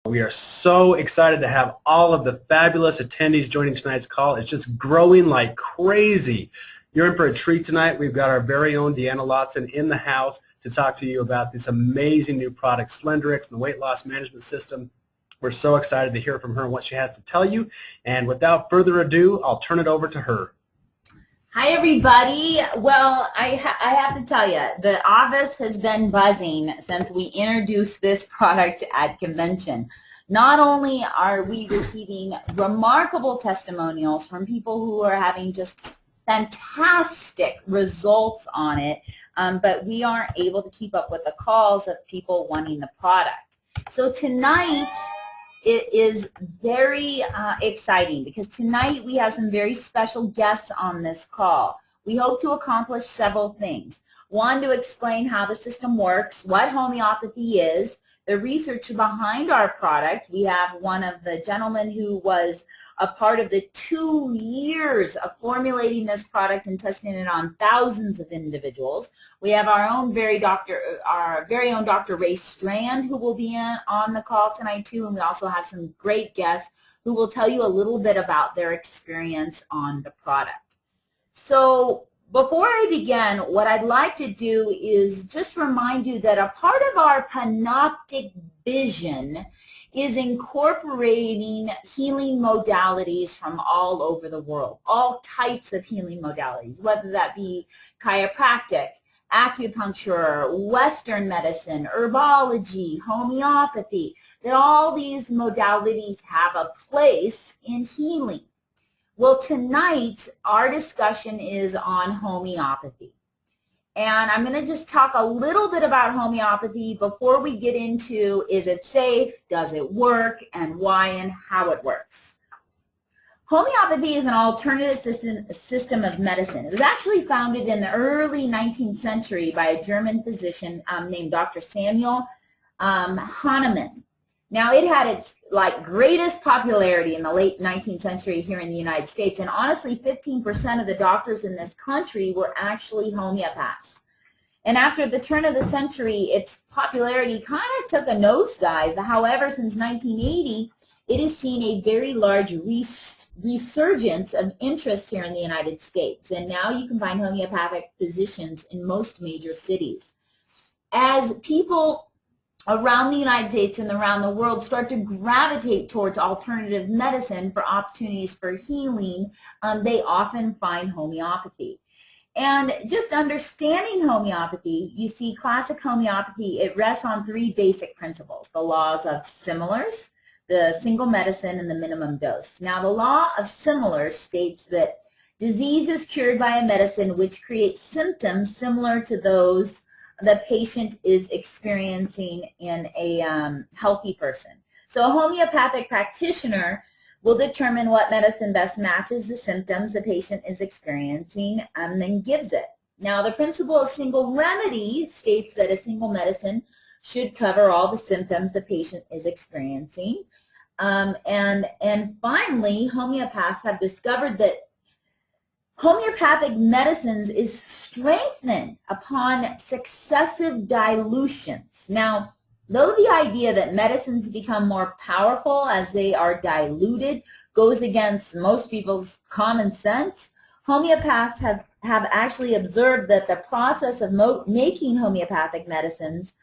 We are so excited to have all of the fabulous attendees joining tonight's call. It's just growing like crazy. You're in for a treat tonight. We've got our very own Deanna Lotson in the house to talk to you about this amazing new product, Slendrx, and the weight loss management system. We're so excited to hear from her and what she has to tell you. And without further ado, I'll turn it over to her. Hi, everybody. Well, I have to tell you, the office has been buzzing since we introduced this product at convention. Not only are we receiving remarkable testimonials from people who are having just fantastic results on it, but we aren't able to keep up with the calls of people wanting the product. So tonight, it is very exciting because tonight we have some very special guests on this call. We hope to accomplish several things. One, to explain how the system works, what homeopathy is, the research behind our product. We have one of the gentlemen who was a part of the 2 years of formulating this product and testing it on thousands of individuals. We have our very own Dr. Ray Strand, who will be on the call tonight too, and we also have some great guests who will tell you a little bit about their experience on the product. So before I begin, what I'd like to do is just remind you that a part of our Panoptic vision is incorporating healing modalities from all over the world, all types of healing modalities, whether that be chiropractic, acupuncture, Western medicine, herbology, homeopathy, that all these modalities have a place in healing. Well, tonight our discussion is on homeopathy. And I'm going to just talk a little bit about homeopathy before we get into, is it safe, does it work, and why and how it works. Homeopathy is an alternative system of medicine. It was actually founded in the early 19th century by a German physician named Dr. Samuel Hahnemann. Now, it had its greatest popularity in the late 19th century here in the United States, and honestly 15% of the doctors in this country were actually homeopaths. And after the turn of the century, its popularity kind of took a nosedive. However, since 1980, it has seen a very large resurgence of interest here in the United States, and now you can find homeopathic physicians in most major cities. As people around the United States and around the world start to gravitate towards alternative medicine for opportunities for healing, they often find homeopathy. And just understanding homeopathy, you see classic homeopathy, it rests on 3 basic principles: the laws of similars, the single medicine, and the minimum dose. Now, the law of similars states that disease is cured by a medicine which creates symptoms similar to those the patient is experiencing in a healthy person. So a homeopathic practitioner will determine what medicine best matches the symptoms the patient is experiencing and then gives it. Now, the principle of single remedy states that a single medicine should cover all the symptoms the patient is experiencing. And finally, homeopaths have discovered that homeopathic medicines is strengthened upon successive dilutions. Now, though the idea that medicines become more powerful as they are diluted goes against most people's common sense, homeopaths have actually observed that the process of making homeopathic medicines,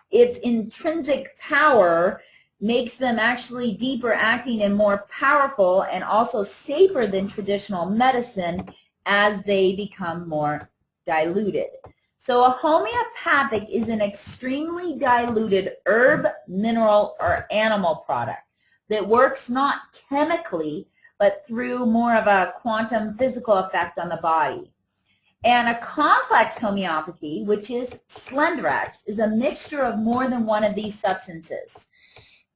its intrinsic power makes them actually deeper acting and more powerful and also safer than traditional medicine as they become more diluted. So a homeopathic is an extremely diluted herb, mineral, or animal product that works not chemically but through more of a quantum physical effect on the body. And a complex homeopathy, which is Slendrx, is a mixture of more than one of these substances.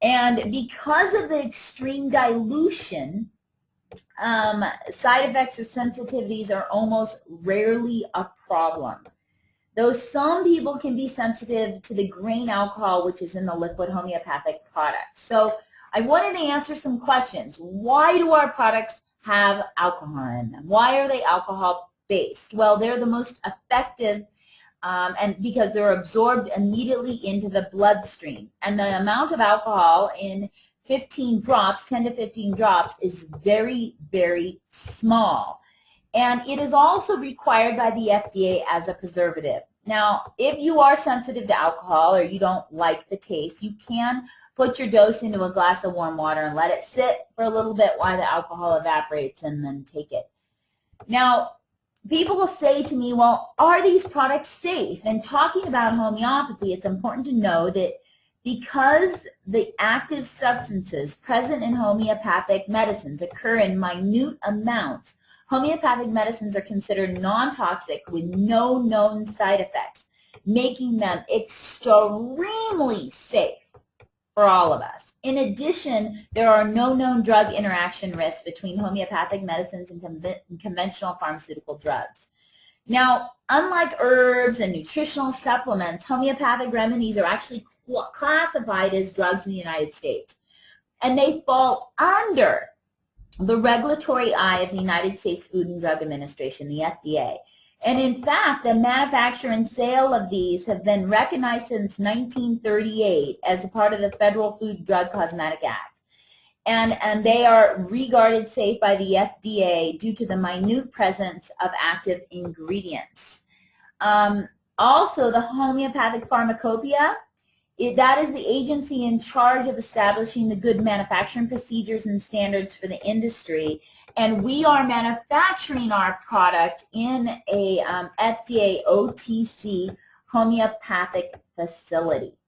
And because of the extreme dilution, side effects or sensitivities are almost rarely a problem. Though some people can be sensitive to the grain alcohol, which is in the liquid homeopathic product. So I wanted to answer some questions. Why do our products have alcohol in them? Why are they alcohol-based? Well, they're the most effective and because they're absorbed immediately into the bloodstream. And the amount of alcohol in 15 drops, 10 to 15 drops, is very, very small. And it is also required by the FDA as a preservative. Now, if you are sensitive to alcohol or you don't like the taste, you can put your dose into a glass of warm water and let it sit for a little bit while the alcohol evaporates and then take it. Now, people will say to me, well, are these products safe? And talking about homeopathy, it's important to know that because the active substances present in homeopathic medicines occur in minute amounts, homeopathic medicines are considered non-toxic with no known side effects, making them extremely safe for all of us. In addition, there are no known drug interaction risks between homeopathic medicines and conventional pharmaceutical drugs. Now, unlike herbs and nutritional supplements, homeopathic remedies are actually classified as drugs in the United States, and they fall under the regulatory eye of the United States Food and Drug Administration, the FDA. And in fact, the manufacture and sale of these have been recognized since 1938 as a part of the Federal Food, Drug, Cosmetic Act. And they are regarded safe by the FDA due to the minute presence of active ingredients. Also, the Homeopathic Pharmacopoeia, that is the agency in charge of establishing the good manufacturing procedures and standards for the industry. And we are manufacturing our product in a FDA OTC homeopathic facility.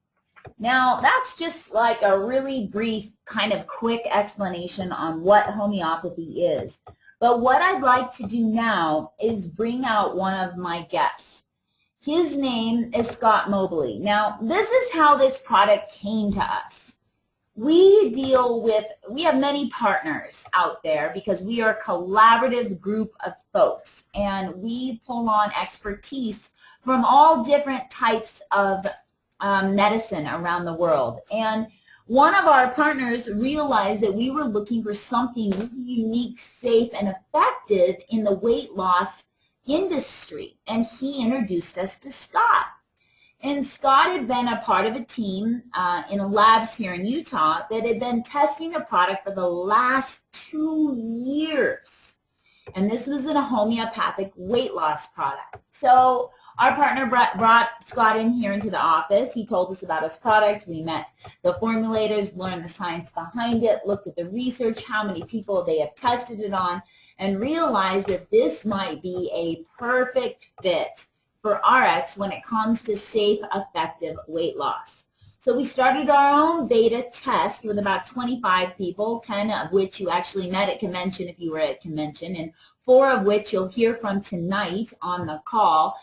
Now, that's just like a really brief, kind of quick explanation on what homeopathy is. But what I'd like to do now is bring out one of my guests. His name is Scott Mobley. Now, this is how this product came to us. We have many partners out there because we are a collaborative group of folks, and we pull on expertise from all different types of medicine around the world. And one of our partners realized that we were looking for something really unique, safe, and effective in the weight loss industry, and he introduced us to Scott. And Scott had been a part of a team in labs here in Utah that had been testing a product for the last 2 years. And this was in a homeopathic weight loss product. So our partner brought Scott in here into the office. He told us about his product. We met the formulators, learned the science behind it, looked at the research, how many people they have tested it on, and realized that this might be a perfect fit for RX when it comes to safe, effective weight loss. So we started our own beta test with about 25 people, 10 of which you actually met at convention if you were at convention, and 4 of which you'll hear from tonight on the call.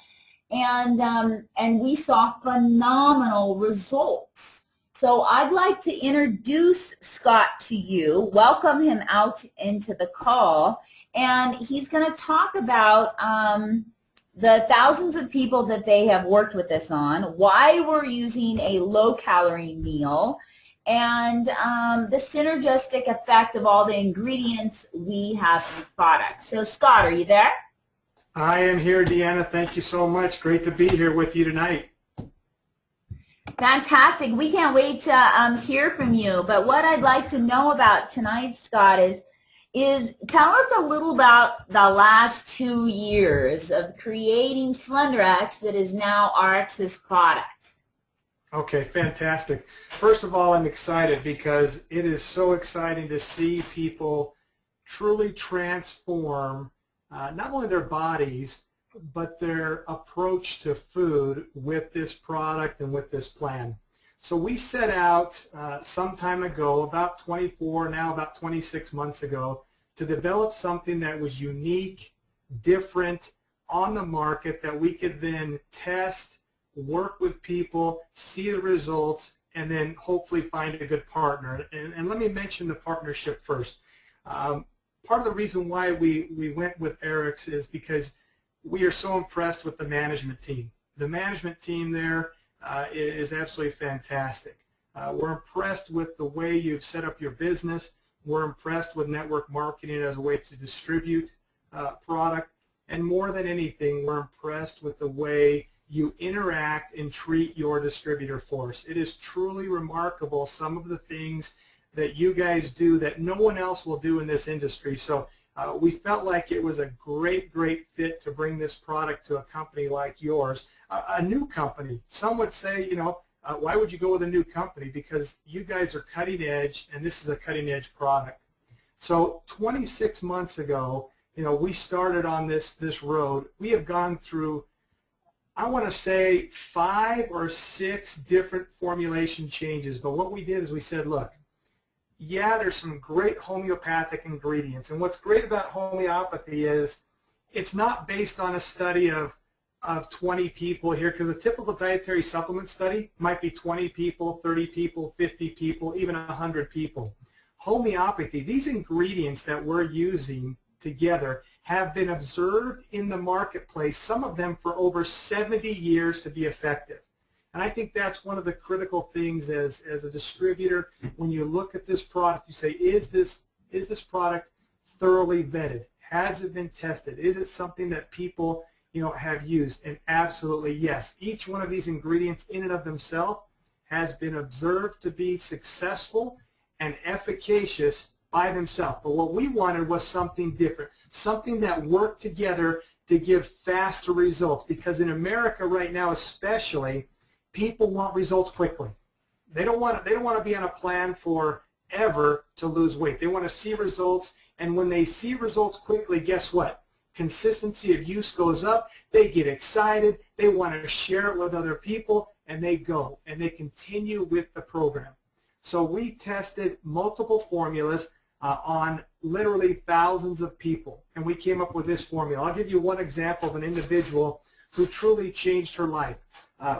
And we saw phenomenal results. So I'd like to introduce Scott to you, welcome him out into the call, and he's going to talk about the thousands of people that they have worked with us on, why we're using a low-calorie meal, and the synergistic effect of all the ingredients we have in the product. So Scott, are you there? I am here, Deanna. Thank you so much. Great to be here with you tonight. Fantastic. We can't wait to hear from you. But what I'd like to know about tonight, Scott, is tell us a little about the last 2 years of creating SlenderX that is now RX's product. Okay, fantastic. First of all, I'm excited because it is so exciting to see people truly transform not only their bodies, but their approach to food with this product and with this plan. So we set out some time ago, about 24, now about 26 months ago, to develop something that was unique, different, on the market that we could then test, work with people, see the results, and then hopefully find a good partner. And let me mention the partnership first. Part of the reason why we went with RX is because we are so impressed with the management team. The management team there is absolutely fantastic. We're impressed with the way you've set up your business. We're impressed with network marketing as a way to distribute product. And more than anything, we're impressed with the way you interact and treat your distributor force. It is truly remarkable, some of the things that you guys do that no one else will do in this industry. So we felt like it was a great fit to bring this product to a company like yours, a new company. Some would say, you know, why would you go with a new company? Because you guys are cutting edge, and this is a cutting edge product. So 26 months ago, you know, we started on this road. We have gone through, I want to say, 5 or 6 different formulation changes. But what we did is we said, look, yeah, there's some great homeopathic ingredients. And what's great about homeopathy is it's not based on a study of 20 people here, because a typical dietary supplement study might be 20 people, 30 people, 50 people, even 100 people. Homeopathy, these ingredients that we're using together have been observed in the marketplace, some of them for over 70 years, to be effective. And I think that's one of the critical things as a distributor. When you look at this product, you say, is this product thoroughly vetted? Has it been tested? Is it something that people, you know, have used? And absolutely yes. Each one of these ingredients in and of themselves has been observed to be successful and efficacious by themselves. But what we wanted was something different, something that worked together to give faster results. Because in America right now especially, people want results quickly. They don't want to be on a plan forever to lose weight. They want to see results, and when they see results quickly, guess what? Consistency of use goes up. They get excited. They want to share it with other people, and they go and they continue with the program. So we tested multiple formulas on literally thousands of people, and we came up with this formula. I'll give you one example of an individual who truly changed her life.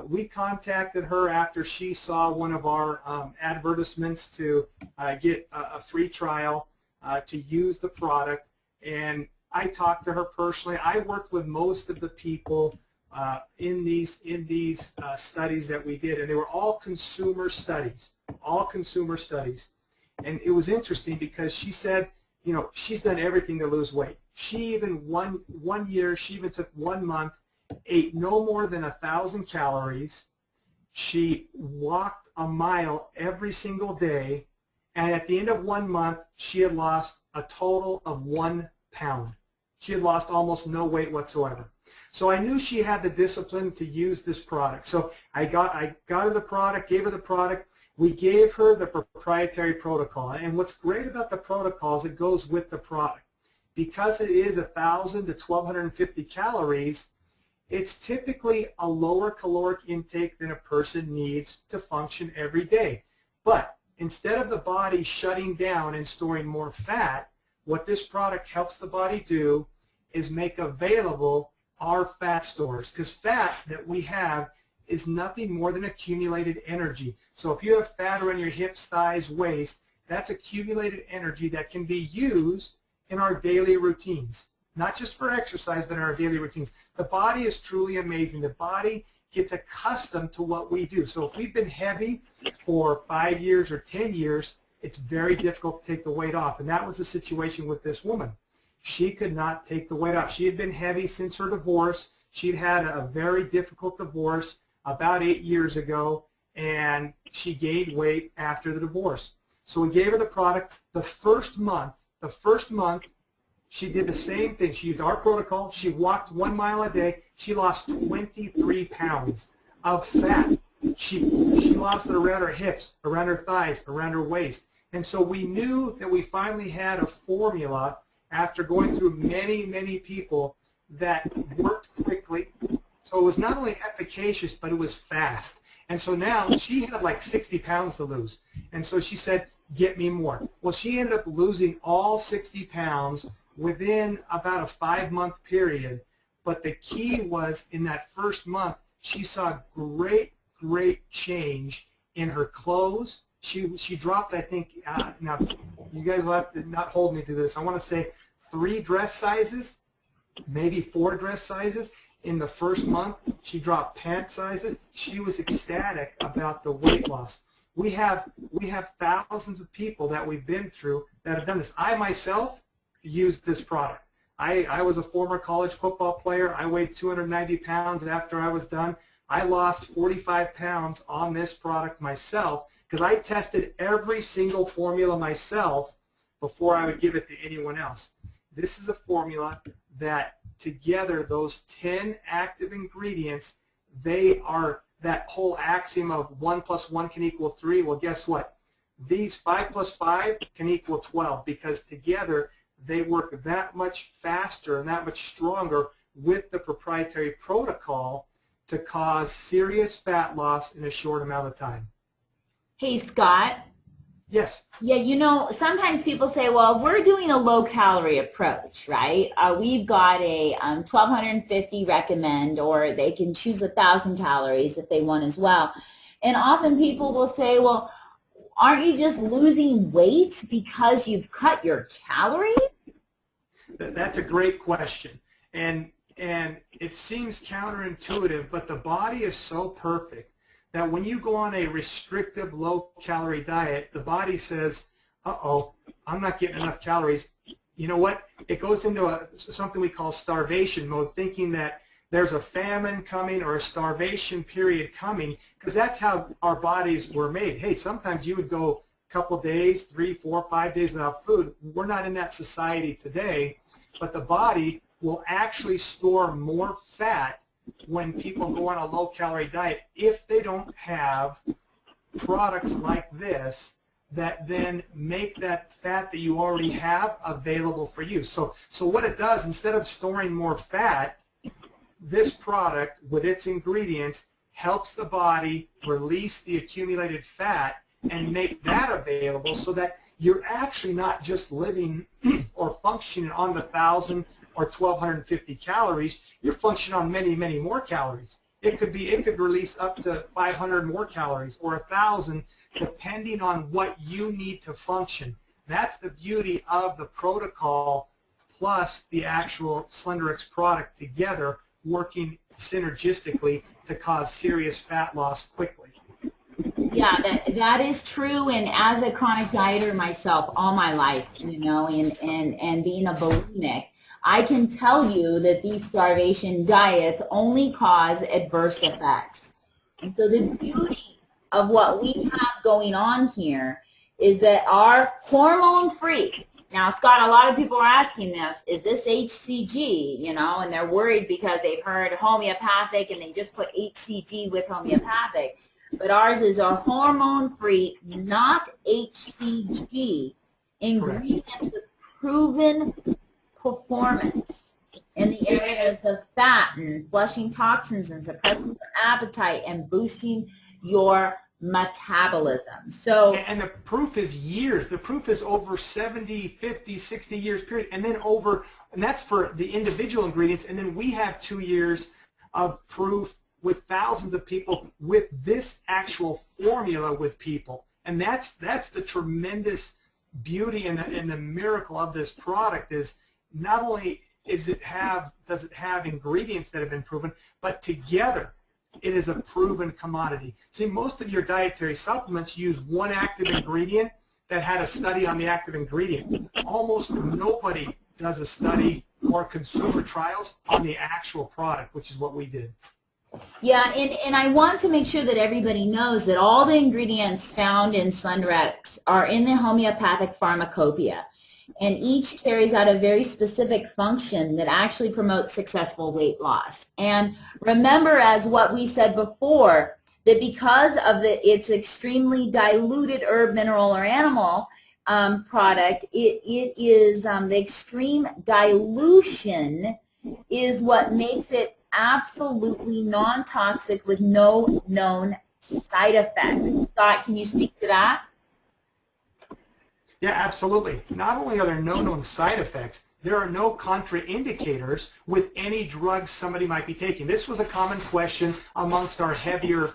We contacted her after she saw one of our advertisements to get a free trial to use the product, and I talked to her personally. I worked with most of the people in these studies that we did, and they were all consumer studies, And it was interesting because she said, you know, she's done everything to lose weight. She even one year, she even took 1 month, ate no more than 1,000 calories. She walked a mile every single day, and at the end of 1 month, she had lost a total of 1 pound. She had lost almost no weight whatsoever. So I knew she had the discipline to use this product. So I got her the product, gave her the product. We gave her the proprietary protocol. And what's great about the protocol is it goes with the product. Because it is 1,000 to 1,250 calories, it's typically a lower caloric intake than a person needs to function every day. But instead of the body shutting down and storing more fat, what this product helps the body do is make available our fat stores. Because fat that we have is nothing more than accumulated energy. So if you have fat around your hips, thighs, waist, that's accumulated energy that can be used in our daily routines. Not just for exercise, but in our daily routines. The body is truly amazing. The body gets accustomed to what we do. So if we've been heavy for 5 years or 10 years, it's very difficult to take the weight off. And that was the situation with this woman. She could not take the weight off. She had been heavy since her divorce. She'd had a very difficult divorce about 8 years ago, and she gained weight after the divorce. So we gave her the product. The first month, she did the same thing. She used our protocol. She walked 1 mile a day. She lost 23 pounds of fat. She lost it around her hips, around her thighs, around her waist. And so we knew that we finally had a formula after going through many, many people that worked quickly. So it was not only efficacious, but it was fast. And so now she had like 60 pounds to lose. And so she said, get me more. Well, she ended up losing all 60 pounds within about a 5-month period. But the key was in that first month, she saw great change in her clothes. She dropped, I think, now you guys will have to not hold me to this. I want to say 3 dress sizes, maybe 4 dress sizes. In the first month, she dropped pant sizes. She was ecstatic about the weight loss. We have thousands of people that we've been through that have done this. I myself used this product. I was a former college football player. I weighed 290 pounds after I was done. I lost 45 pounds on this product myself because I tested every single formula myself before I would give it to anyone else. This is a formula that together, those 10 active ingredients, they are that whole axiom of 1 + 1 can equal 3. Well, guess what? These 5 + 5 can equal 12 because together they work that much faster and that much stronger with the proprietary protocol to cause serious fat loss in a short amount of time. Hey, Scott. Yes. Yeah, you know, sometimes people say, well, we're doing a low-calorie approach, right? We've got a 1,250 recommend, or they can choose 1,000 calories if they want as well. And often people will say, well, aren't you just losing weight because you've cut your calories? That's a great question. And it seems counterintuitive, but the body is so perfect that when you go on a restrictive low-calorie diet, the body says, uh-oh, I'm not getting enough calories. You know what? It goes into something we call starvation mode, thinking that there's a famine coming or a starvation period coming, because that's how our bodies were made. Hey, sometimes you would go a couple days, 3, 4, 5 days without food. We're not in that society today, but the body will actually store more fat when people go on a low-calorie diet if they don't have products like this that then make that fat that you already have available for you. So what it does, instead of storing more fat, this product with its ingredients helps the body release the accumulated fat and make that available so that you're actually not just living or functioning on the 1,000 or 1,250 calories. You're functioning on many, many more calories. It could release up to 500 more calories or 1,000, depending on what you need to function. That's the beauty of the protocol plus the actual SlenderX product together, working synergistically to cause serious fat loss quickly. Yeah, that is true. And as a chronic dieter myself all my life, you know, and being a bulimic, I can tell you that these starvation diets only cause adverse effects. And so the beauty of what we have going on here is that our hormone-free, now, Scott, a lot of people are asking this, is this HCG, you know, and they're worried because they've heard homeopathic and they just put HCG with homeopathic. But ours is a hormone-free, not HCG, ingredients with proven performance in the areas of fat and flushing toxins and suppressing your appetite and boosting your metabolism. So, and the proof is years. The proof is over 70, 50, 60 years period, and then and that's for the individual ingredients, and then we have 2 years of proof with thousands of people with this actual formula with people. And that's the tremendous beauty and the miracle of this product is not only does it have ingredients that have been proven, but together it is a proven commodity. See, most of your dietary supplements use one active ingredient that had a study on the active ingredient. Almost nobody does a study or consumer trials on the actual product, which is what we did. Yeah, and I want to make sure that everybody knows that all the ingredients found in SlenderX are in the homeopathic pharmacopoeia, and each carries out a very specific function that actually promotes successful weight loss. And remember, as what we said before, that because of its extremely diluted herb, mineral, or animal product, it is the extreme dilution is what makes it absolutely non-toxic with no known side effects. Scott, can you speak to that? Yeah, absolutely. Not only are there no known side effects, there are no contraindicators with any drugs somebody might be taking. This was a common question amongst our heavier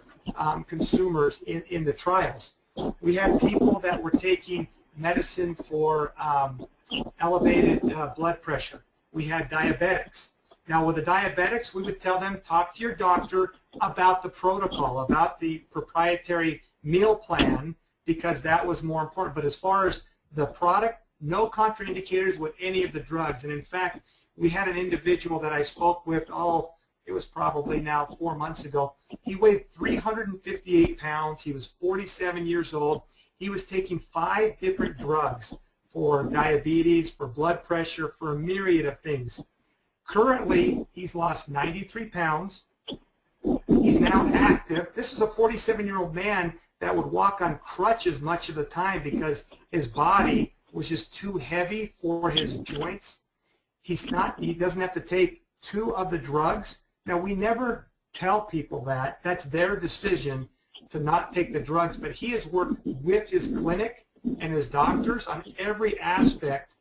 consumers in the trials. We had people that were taking medicine for elevated blood pressure. We had diabetics. Now, with the diabetics, we would tell them, talk to your doctor about the protocol, about the proprietary meal plan, because that was more important. But as far as the product, no contraindicators with any of the drugs. And in fact, We had an individual that I spoke with, it was probably now 4 months ago. He weighed 358 pounds. He was 47 years old. He was taking 5 different drugs for diabetes, for blood pressure, for a myriad of things. Currently, he's lost 93 pounds. He's now active. This is a 47-year-old man that would walk on crutches much of the time because his body was just too heavy for his joints. He doesn't have to take 2 of the drugs. Now, we never tell people that. That's their decision to not take the drugs, but he has worked with his clinic and his doctors on every aspect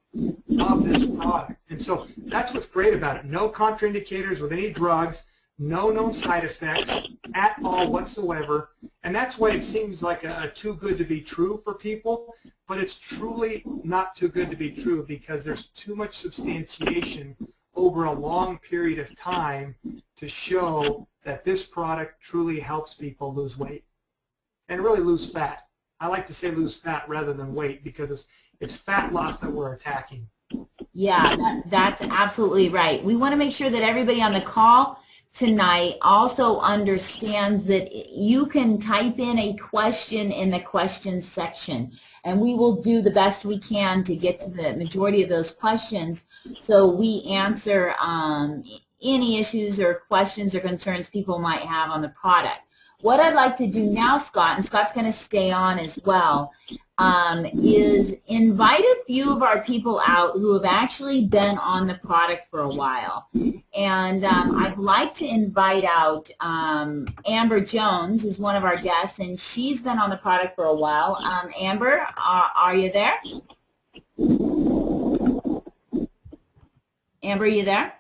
of this product. And so that's what's great about it. No contraindicators with any drugs, no known side effects at all whatsoever. And that's why it seems like a too good to be true for people, but it's truly not too good to be true because there's too much substantiation over a long period of time to show that this product truly helps people lose weight and really lose fat. I like to say lose fat rather than weight because it's fat loss that we're attacking. Yeah, that's absolutely right. We want to make sure that everybody on the call tonight also understands that you can type in a question in the questions section, and we will do the best we can to get to the majority of those questions so we answer any issues or questions or concerns people might have on the product. What I'd like to do now, Scott, and Scott's going to stay on as well, is invite a few of our people out who have actually been on the product for a while. And I'd like to invite out Amber Jones, who's one of our guests, and she's been on the product for a while. Amber, are you there? Amber, are you there?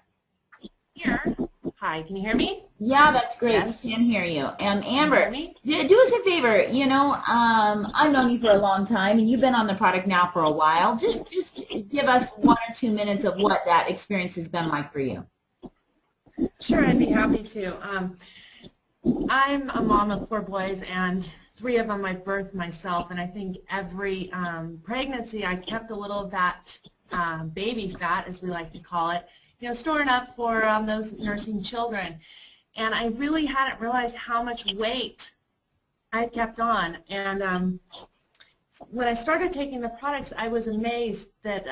Here. Hi, can you hear me? Yeah, that's great. Yes. We can hear you. Amber, me? do us a favor. You know, I've known you for a long time, and you've been on the product now for a while. Just give us 1 or 2 minutes of what that experience has been like for you. Sure, I'd be happy to. I'm a mom of 4 boys, and 3 of them I birthed myself, and I think every pregnancy I kept a little of that baby fat, as we like to call it, storing up for those nursing children. And I really hadn't realized how much weight I kept on. And when I started taking the products, I was amazed that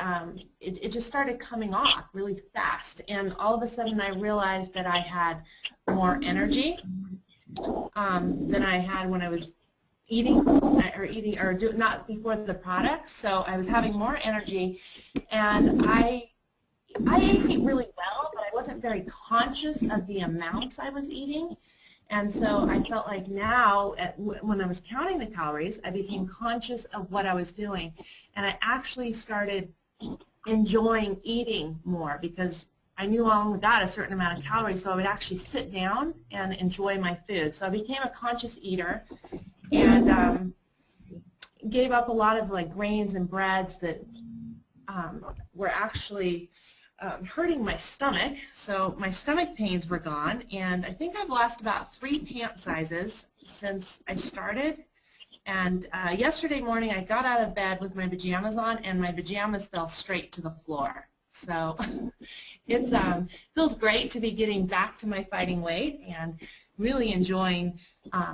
it just started coming off really fast. And all of a sudden I realized that I had more energy than I had when I was not before the products. So I was having more energy, and I ate really well, but I wasn't very conscious of the amounts I was eating. And so I felt like now, when I was counting the calories, I became conscious of what I was doing. And I actually started enjoying eating more because I knew I only got a certain amount of calories, so I would actually sit down and enjoy my food. So I became a conscious eater and gave up a lot of grains and breads that were actually hurting my stomach. So my stomach pains were gone, and I think I've lost about 3 pant sizes since I started. And yesterday morning I got out of bed with my pajamas on, and my pajamas fell straight to the floor. So it feels great to be getting back to my fighting weight and really enjoying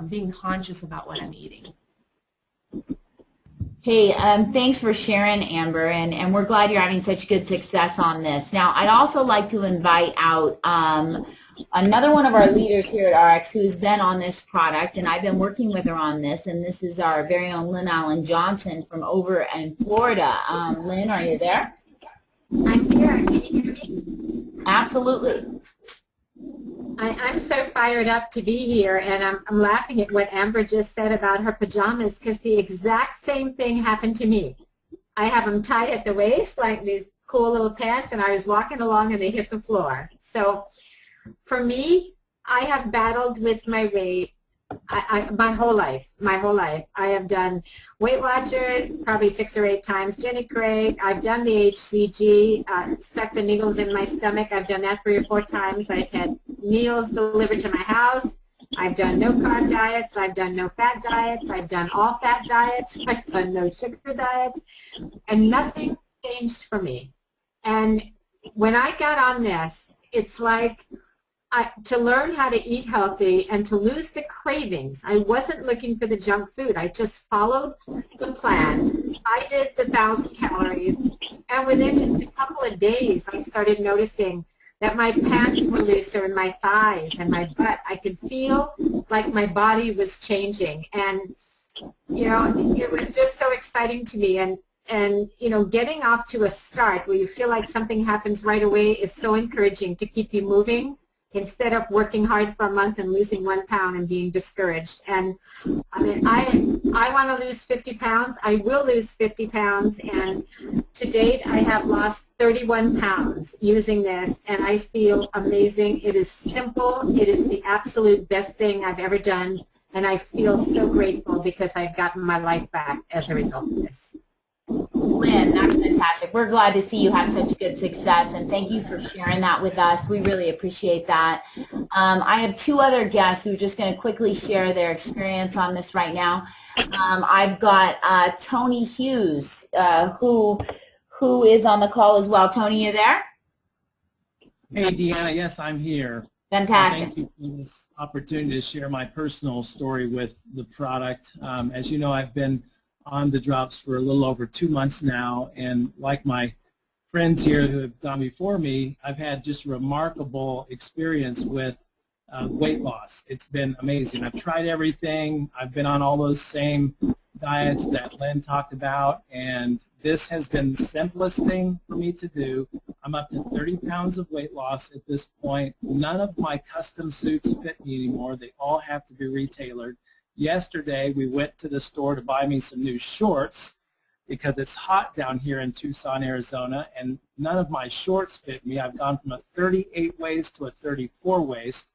being conscious about what I'm eating. Hey, thanks for sharing, Amber, and we're glad you're having such good success on this. Now, I'd also like to invite out another one of our leaders here at RX who's been on this product, and I've been working with her on this, and this is our very own Lynn Allen Johnson from over in Florida. Lynn, are you there? I'm here. Can you hear me? Absolutely. I'm so fired up to be here, and I'm laughing at what Amber just said about her pajamas, because the exact same thing happened to me. I have them tied at the waist, like these cool little pants, and I was walking along and they hit the floor. So for me, I have battled with my weight my whole life. I have done Weight Watchers probably 6 or 8 times, Jenny Craig. I've done the HCG, stuck the needles in my stomach. I've done that 3 or 4 times. I've had meals delivered to my house. I've done no-carb diets. I've done no-fat diets. I've done all-fat diets. I've done no-sugar diets. And nothing changed for me. And when I got on this, it's like to learn how to eat healthy and to lose the cravings. I wasn't looking for the junk food. I just followed the plan. I did the 1,000 calories, and within just a couple of days, I started noticing that my pants were looser and my thighs and my butt. I could feel like my body was changing, and you know, it was just so exciting to me. And you know, getting off to a start where you feel like something happens right away is so encouraging to keep you moving instead of working hard for a month and losing 1 pound and being discouraged. And I mean, I want to lose 50 pounds. I will lose 50 pounds. And to date, I have lost 31 pounds using this, and I feel amazing. It is simple. It is the absolute best thing I've ever done. And I feel so grateful because I've gotten my life back as a result of this. Lynn, that's fantastic. We're glad to see you have such good success, and thank you for sharing that with us. We really appreciate that. I have 2 other guests who are just going to quickly share their experience on this right now. I've got Tony Hughes, who is on the call as well. Tony, you there? Hey, Deanna. Yes, I'm here. Fantastic. Thank you for this opportunity to share my personal story with the product. As you know, I've been on the drops for a little over 2 months now, and like my friends here who have gone before me, I've had just a remarkable experience with weight loss. It's been amazing. I've tried everything. I've been on all those same diets that Lynn talked about, and this has been the simplest thing for me to do. I'm up to 30 pounds of weight loss at this point. None of my custom suits fit me anymore. They all have to be retailored. Yesterday, we went to the store to buy me some new shorts because it's hot down here in Tucson, Arizona, and none of my shorts fit me. I've gone from a 38 waist to a 34 waist,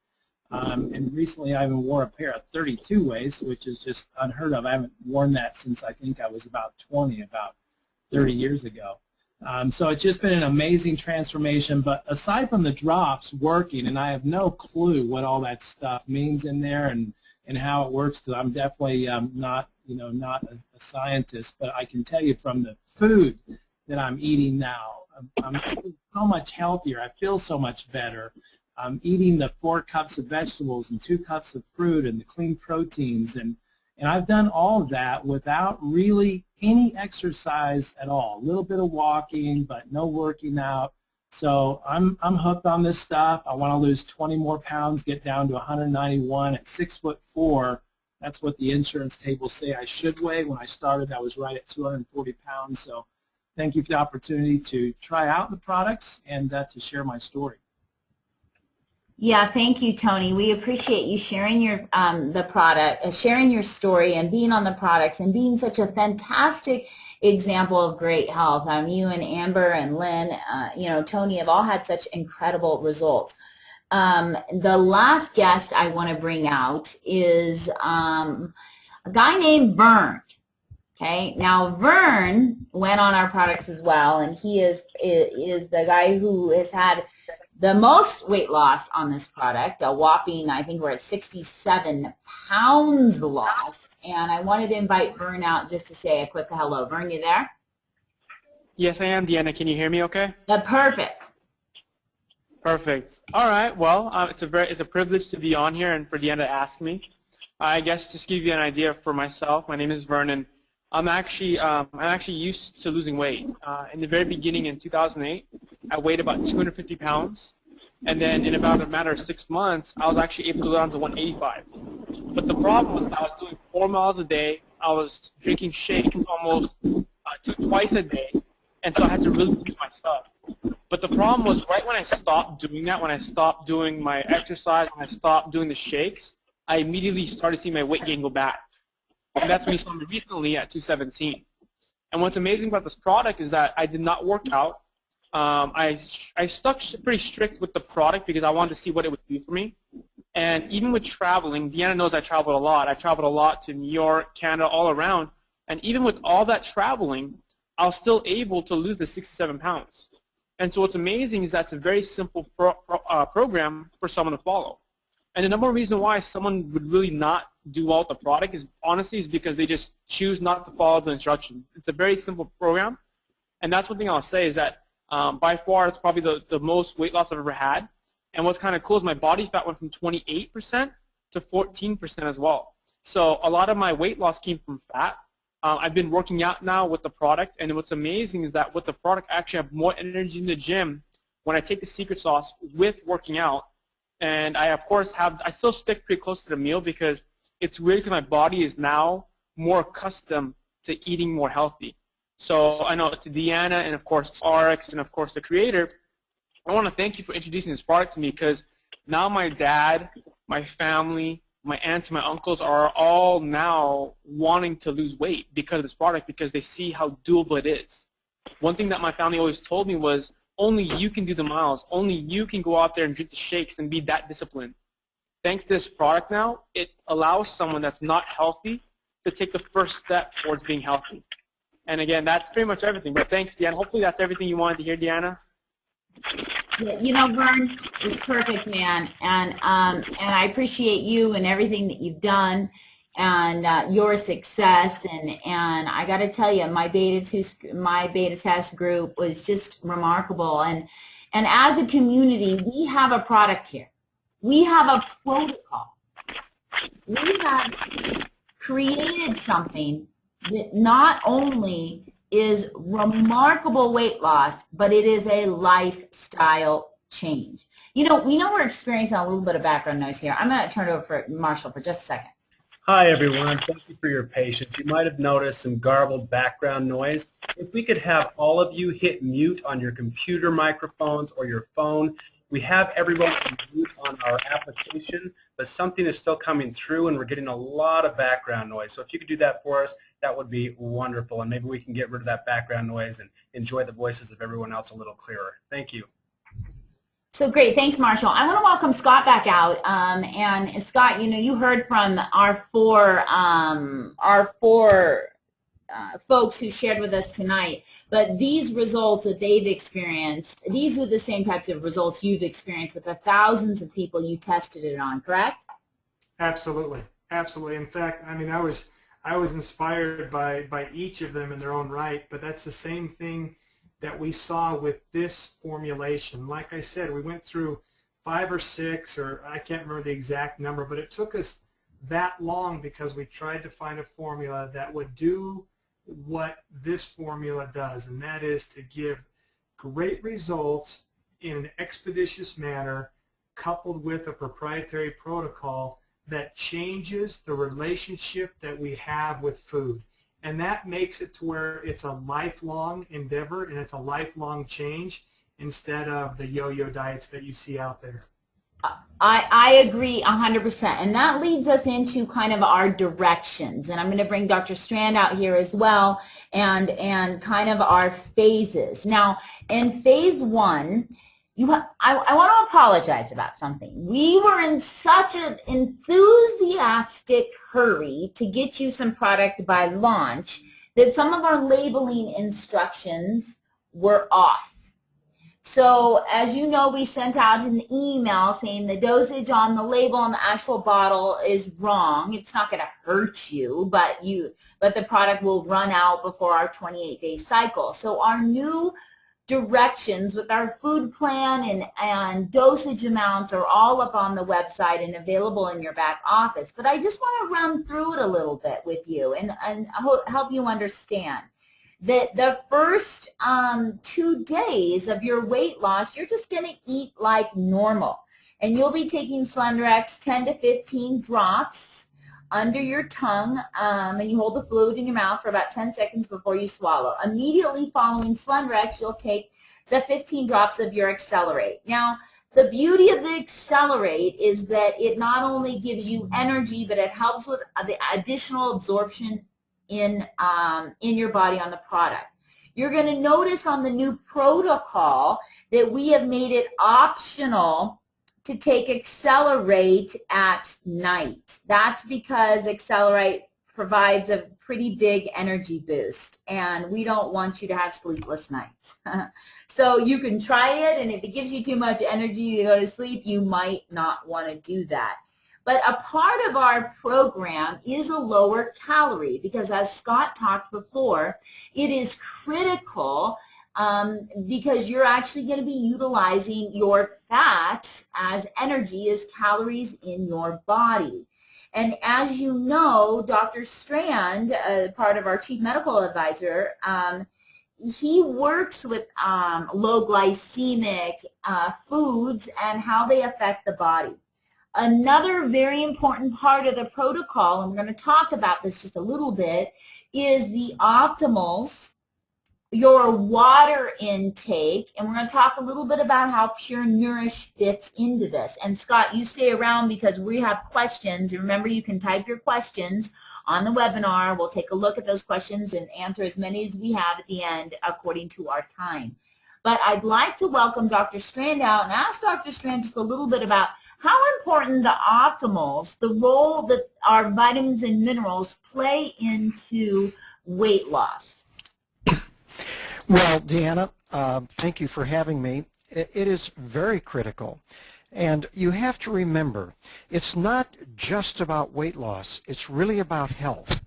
and recently I even wore a pair of 32 waist, which is just unheard of. I haven't worn that since I think I was about 20, about 30 years ago. So it's just been an amazing transformation, but aside from the drops working, and I have no clue what all that stuff means in there and how it works, because I'm definitely not a scientist, but I can tell you from the food that I'm eating now, I'm eating so much healthier. I feel so much better. I'm eating the 4 cups of vegetables and 2 cups of fruit and the clean proteins, and I've done all of that without really any exercise at all. A little bit of walking, but no working out. So I'm hooked on this stuff. I want to lose 20 more pounds, get down to 191 at 6'4". That's what the insurance tables say I should weigh. When I started, I was right at 240 pounds. So thank you for the opportunity to try out the products and to share my story. Yeah, thank you, Tony. We appreciate you sharing your the product, sharing your story, and being on the products, and being such a fantastic example of great health. You and Amber and Lynn, Tony have all had such incredible results. The last guest I want to bring out is a guy named Vern. Okay, now Vern went on our products as well, and he is the guy who has had the most weight loss on this product, a whopping, I think we're at 67 pounds lost. And I wanted to invite Vern out just to say a quick hello. Vern, you there? Yes, I am, Deanna. Can you hear me okay? Perfect. Perfect. All right. Well, it's a privilege to be on here and for Deanna to ask me. I guess just to give you an idea for myself, my name is Vernon. I'm actually used to losing weight. In the very beginning in 2008, I weighed about 250 pounds, and then in about a matter of 6 months, I was actually able to go down to 185. But the problem was I was doing 4 miles a day. I was drinking shakes almost twice a day, and so I had to really do my stuff. But the problem was right when I stopped doing that, when I stopped doing my exercise, when I stopped doing the shakes, I immediately started seeing my weight gain go back. And that's when you saw me recently at 217. And what's amazing about this product is that I did not work out. I stuck pretty strict with the product because I wanted to see what it would do for me. And even with traveling, Deanna knows I traveled a lot. I traveled a lot to New York, Canada, all around. And even with all that traveling, I was still able to lose the 67 pounds. And so what's amazing is that's a very simple program for someone to follow. And the number one reason why someone would really not do well with the product is honestly is because they just choose not to follow the instructions. It's a very simple program. And that's one thing I'll say is that By far, it's probably the most weight loss I've ever had. And what's kind of cool is my body fat went from 28% to 14% as well. So a lot of my weight loss came from fat. I've been working out now with the product, and what's amazing is that with the product, I actually have more energy in the gym when I take the secret sauce with working out. And I, of course, I still stick pretty close to the meal because it's weird because my body is now more accustomed to eating more healthy. So I know to Deanna and, of course, RX and, of course, the creator, I want to thank you for introducing this product to me because now my dad, my family, my aunts and my uncles are all now wanting to lose weight because of this product because they see how doable it is. One thing that my family always told me was only you can do the miles. Only you can go out there and drink the shakes and be that disciplined. Thanks to this product now, it allows someone that's not healthy to take the first step towards being healthy. And again, that's pretty much everything. But thanks, Deanna. Hopefully that's everything you wanted to hear, Deanna. Yeah, you know, Vern is perfect, man, and I appreciate you and everything that you've done, and your success. And I got to tell you, my beta test group was just remarkable. And as a community, we have a product here. We have a protocol. We have created something that not only is remarkable weight loss, but it is a lifestyle change. You know, we know we're experiencing a little bit of background noise here. I'm going to turn it over for Marshall for just a second. Hi, everyone. Thank you for your patience. You might have noticed some garbled background noise. If we could have all of you hit mute on your computer microphones or your phone. We have everyone on mute on our application, but something is still coming through, and we're getting a lot of background noise. So if you could do that for us, that would be wonderful, and maybe we can get rid of that background noise and enjoy the voices of everyone else a little clearer. Thank you. So great, thanks, Marshall. I want to welcome Scott back out. And Scott, you know, you heard from our four folks who shared with us tonight, but these results that they've experienced, these are the same types of results you've experienced with the thousands of people you tested it on, correct? Absolutely, absolutely. In fact, I mean, I was inspired by each of them in their own right, but that's the same thing that we saw with this formulation. Like I said, we went through 5 or 6, or I can't remember the exact number, but it took us that long because we tried to find a formula that would do what this formula does, and that is to give great results in an expeditious manner coupled with a proprietary protocol that changes the relationship that we have with food. And that makes it to where it's a lifelong endeavor and it's a lifelong change instead of the yo-yo diets that you see out there. I agree 100%, and that leads us into kind of our directions, and I'm going to bring Dr. Strand out here as well, and kind of our phases. Now, in phase 1, I want to apologize about something. We were in such an enthusiastic hurry to get you some product by launch that some of our labeling instructions were off. So as you know, we sent out an email saying the dosage on the label on the actual bottle is wrong. It's not going to hurt you, but the product will run out before our 28-day cycle. So our new directions with our food plan and dosage amounts are all up on the website and available in your back office. But I just want to run through it a little bit with you and help you understand that the first 2 days of your weight loss, you're just going to eat like normal. And you'll be taking Slenderex 10 to 15 drops under your tongue, and you hold the fluid in your mouth for about 10 seconds before you swallow. Immediately following Slenderex, you'll take the 15 drops of your Accelerate. Now, the beauty of the Accelerate is that it not only gives you energy, but it helps with the additional absorption in your body on the product. You're going to notice on the new protocol that we have made it optional to take Accelerate at night. That's because Accelerate provides a pretty big energy boost, and we don't want you to have sleepless nights. So you can try it, and if it gives you too much energy to go to sleep, you might not want to do that. But a part of our program is a lower calorie because, as Scott talked before, it is critical because you're actually going to be utilizing your fats as energy, as calories in your body. And as you know, Dr. Strand, part of our chief medical advisor, he works with low glycemic foods and how they affect the body. Another very important part of the protocol, and we're going to talk about this just a little bit, is the optimals, your water intake, and we're going to talk a little bit about how Pure Nourish fits into this. And Scott, you stay around because we have questions. And remember, you can type your questions on the webinar. We'll take a look at those questions and answer as many as we have at the end according to our time. But I'd like to welcome Dr. Strand out and ask Dr. Strand just a little bit about how important the optimals, the role that our vitamins and minerals play into weight loss. Well, Deanna, thank you for having me. It is very critical. And you have to remember, it's not just about weight loss. It's really about health.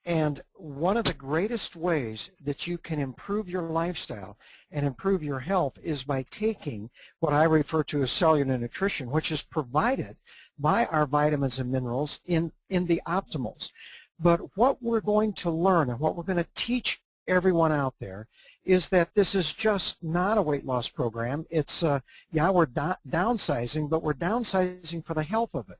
And one of the greatest ways that you can improve your lifestyle and improve your health is by taking what I refer to as cellular nutrition, which is provided by our vitamins and minerals in the optimals. But what we're going to learn and what we're going to teach everyone out there is that this is just not a weight loss program. It's, yeah, we're downsizing, but we're downsizing for the health of it.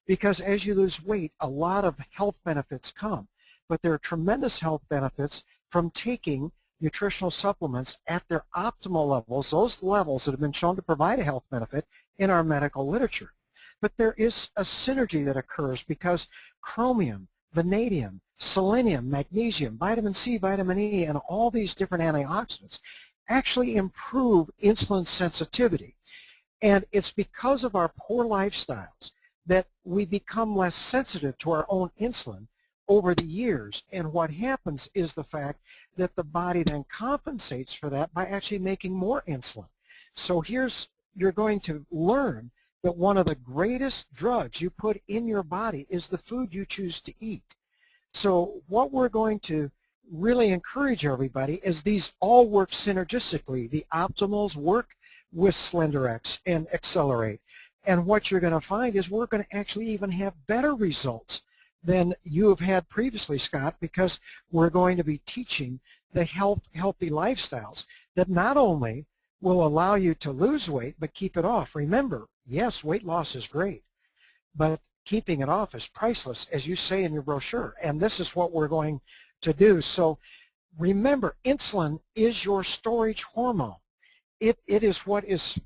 Because as you lose weight, a lot of health benefits come. But there are tremendous health benefits from taking nutritional supplements at their optimal levels, those levels that have been shown to provide a health benefit in our medical literature. But there is a synergy that occurs because chromium, vanadium, selenium, magnesium, vitamin C, vitamin E, and all these different antioxidants actually improve insulin sensitivity. And it's because of our poor lifestyles that we become less sensitive to our own insulin over the years. And what happens is the fact that the body then compensates for that by actually making more insulin. So you're going to learn that one of the greatest drugs you put in your body is the food you choose to eat. So what we're going to really encourage everybody is these all work synergistically. The optimals work with SlenderX and Accelerate. And what you're going to find is we're going to actually even have better results than you have had previously, Scott, because we're going to be teaching the healthy lifestyles that not only will allow you to lose weight, but keep it off. Remember, yes, weight loss is great, but keeping it off is priceless, as you say in your brochure, and this is what we're going to do. So remember, insulin is your storage hormone. It is what is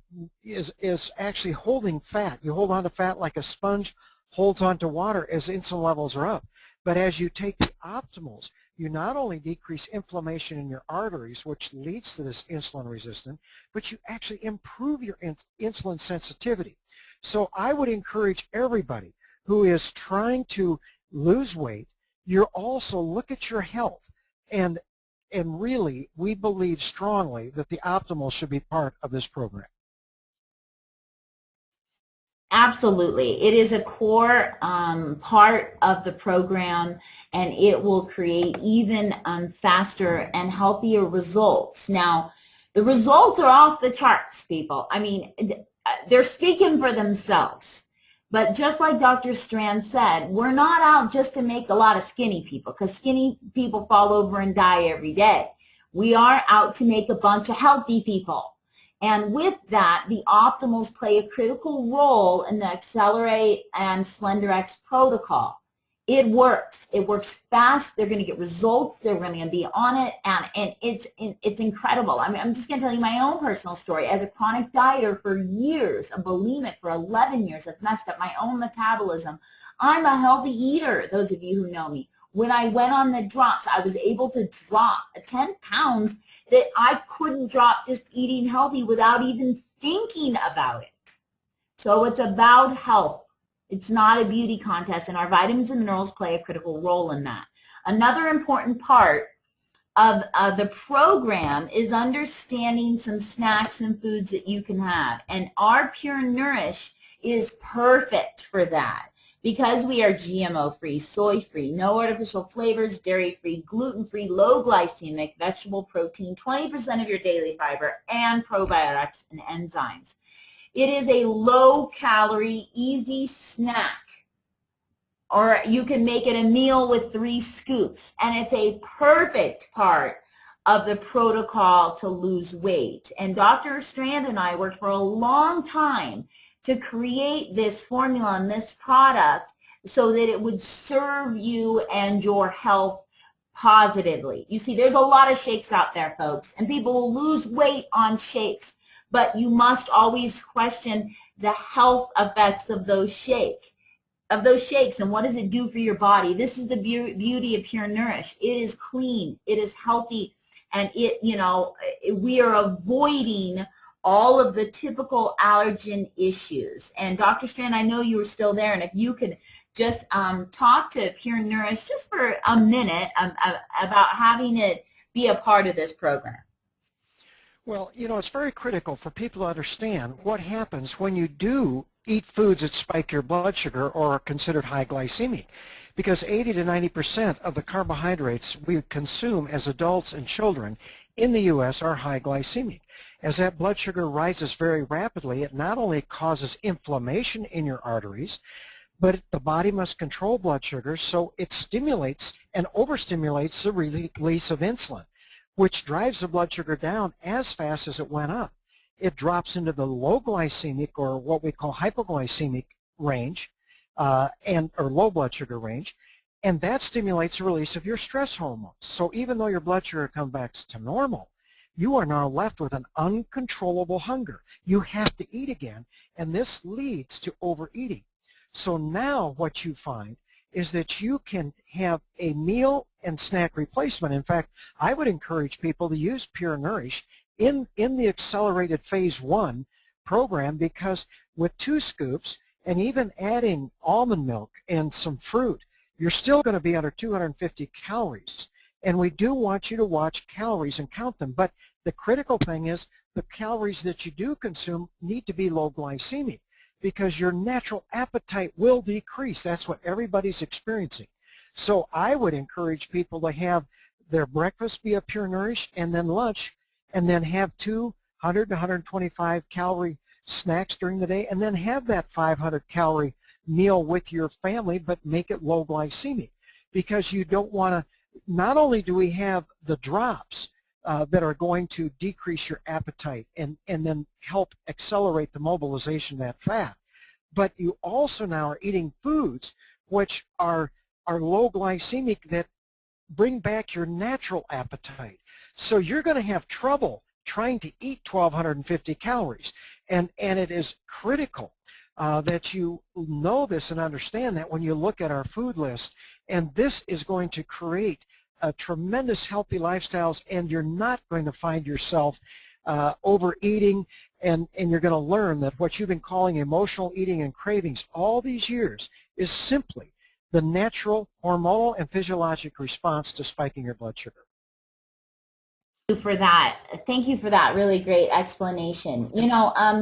actually holding fat. You hold on to fat like a sponge holds on to water as insulin levels are up. But as you take the optimals, you not only decrease inflammation in your arteries, which leads to this insulin resistance, but you actually improve your insulin sensitivity. So I would encourage everybody who is trying to lose weight, you also look at your health. And really, we believe strongly that the optimals should be part of this program. Absolutely. It is a core part of the program, and it will create even faster and healthier results. Now, the results are off the charts, people. I mean, they're speaking for themselves. But just like Dr. Strand said, we're not out just to make a lot of skinny people, because skinny people fall over and die every day. We are out to make a bunch of healthy people. And with that, the optimals play a critical role in the Accelerate and SlenderX protocol. It works. It works fast. They're going to get results. They're going to be on it, and it's incredible. I mean, I'm just going to tell you my own personal story. As a chronic dieter for years, a bulimic for 11 years, I've messed up my own metabolism. I'm a healthy eater, those of you who know me. When I went on the drops, I was able to drop 10 pounds that I couldn't drop just eating healthy without even thinking about it. So it's about health. It's not a beauty contest, and our vitamins and minerals play a critical role in that. Another important part of the program is understanding some snacks and foods that you can have, and our Pure Nourish is perfect for that. Because we are GMO-free, soy-free, no artificial flavors, dairy-free, gluten-free, low glycemic, vegetable protein, 20% of your daily fiber, and probiotics and enzymes. It is a low-calorie, easy snack. Or you can make it a meal with 3 scoops. And it's a perfect part of the protocol to lose weight. And Dr. Strand and I worked for a long time to create this formula and this product so that it would serve you and your health positively. You see, there's a lot of shakes out there, folks, and people will lose weight on shakes, but you must always question the health effects of those shakes. And what does it do for your body? This is the beauty of Pure Nourish. It is clean, it is healthy, and we are avoiding all of the typical allergen issues. And Dr. Strand, I know you were still there, and if you could just talk to Pure Nourish just for a minute about having it be a part of this program. Well, it's very critical for people to understand what happens when you do eat foods that spike your blood sugar or are considered high glycemic, because 80 to 90% of the carbohydrates we consume as adults and children in the U.S. are high glycemic. As that blood sugar rises very rapidly, it not only causes inflammation in your arteries, but the body must control blood sugar, so it stimulates and overstimulates the release of insulin, which drives the blood sugar down as fast as it went up. It drops into the low glycemic, or what we call hypoglycemic range, or low blood sugar range, and that stimulates the release of your stress hormones. So even though your blood sugar comes back to normal, you are now left with an uncontrollable hunger. You have to eat again, and this leads to overeating. So now what you find is that you can have a meal and snack replacement. In fact, I would encourage people to use Pure Nourish in the accelerated phase 1 program, because with 2 scoops and even adding almond milk and some fruit, you're still going to be under 250 calories. And we do want you to watch calories and count them, but the critical thing is the calories that you do consume need to be low glycemic, because your natural appetite will decrease. That's what everybody's experiencing. So I would encourage people to have their breakfast be a Pure Nourish, and then lunch, and then have 200 to 125 calorie snacks during the day, and then have that 500 calorie meal with your family, but make it low glycemic, because you don't want to. Not only do we have the drops that are going to decrease your appetite and then help accelerate the mobilization of that fat, but you also now are eating foods which are low glycemic that bring back your natural appetite. So you're going to have trouble trying to eat 1,250 calories, and it is critical that you know this and understand that when you look at our food list. And this is going to create a tremendous healthy lifestyles, and you're not going to find yourself overeating, and you're going to learn that what you've been calling emotional eating and cravings all these years is simply the natural hormonal and physiologic response to spiking your blood sugar. Thank you for that really great explanation.